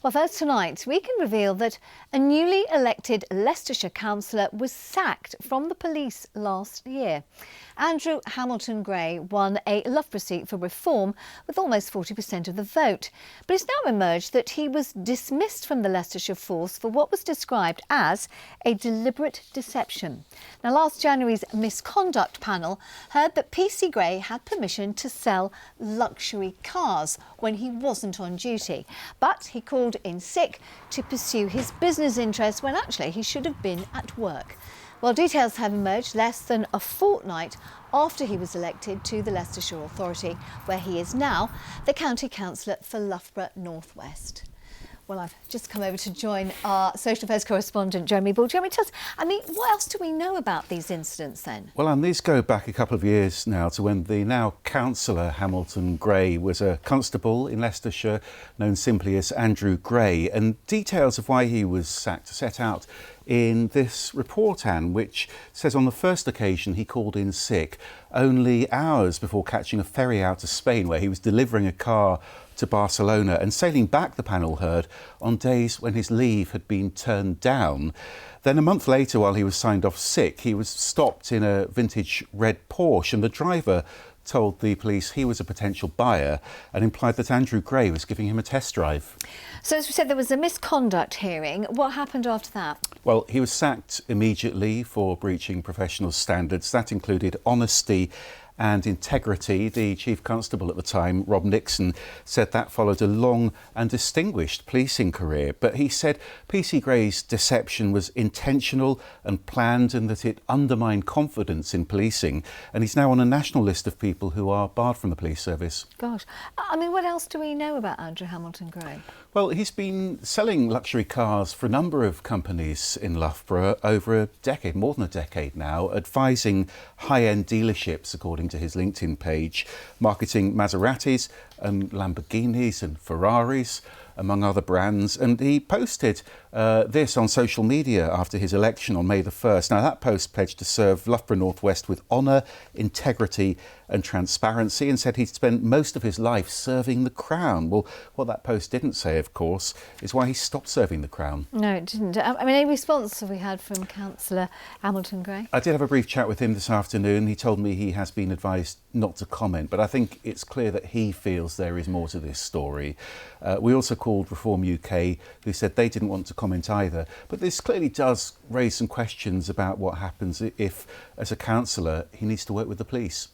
Well, first tonight, we can reveal that a newly elected Leicestershire councillor was sacked from the police last year. Andrew Hamilton Gray won a Loughborough seat for Reform with almost 40% of the vote. But it's now emerged that he was dismissed from the Leicestershire force for what was described as a deliberate deception. Now, last January's misconduct panel heard that PC Gray had permission to sell luxury cars when he wasn't on duty. But he called in sick to pursue his business interests when actually he should have been at work. Well, details have emerged less than a fortnight after he was elected to the Leicestershire Authority, where he is now the County Councillor for Loughborough North West. Well, I've just come over to join our social affairs correspondent, Jeremy Ball. Jeremy, tell us, what else do we know about these incidents then? Well, and these go back a couple of years now to when the now councillor Hamilton Gray was a constable in Leicestershire, known simply as Andrew Gray, and details of why he was sacked are set out in this report, Anne, which says on the first occasion he called in sick only hours before catching a ferry out to Spain, where he was delivering a car to Barcelona and sailing back, the panel heard, on days when his leave had been turned down. Then a month later, while he was signed off sick, he was stopped in a vintage red Porsche, and the driver told the police he was a potential buyer and implied that Andrew Gray was giving him a test drive. So, as we said, there was a misconduct hearing. What happened after that? Well, he was sacked immediately for breaching professional standards. That included honesty and integrity. The Chief Constable at the time, Rob Nixon, said that followed a long and distinguished policing career. But he said PC Gray's deception was intentional and planned, and that it undermined confidence in policing. And he's now on a national list of people who are barred from the police service. Gosh. What else do we know about Andrew Hamilton Gray? Well, he's been selling luxury cars for a number of companies in Loughborough over a decade, more than a decade now, advising high-end dealerships, according to his LinkedIn page, marketing Maseratis and Lamborghinis and Ferraris, among other brands. And he posted this on social media after his election on May the 1st. Now, that post pledged to serve Loughborough North West with honour, integrity and transparency, and said he'd spent most of his life serving the Crown. Well, what that post didn't say, of course, is why he stopped serving the Crown. No, it didn't. Any response have we had from Councillor Hamilton Gray? I did have a brief chat with him this afternoon. He told me he has been advised not to comment, but I think it's clear that he feels there is more to this story. We also called Reform UK, who said they didn't want to comment either. But this clearly does raise some questions about what happens if, as a councillor, he needs to work with the police.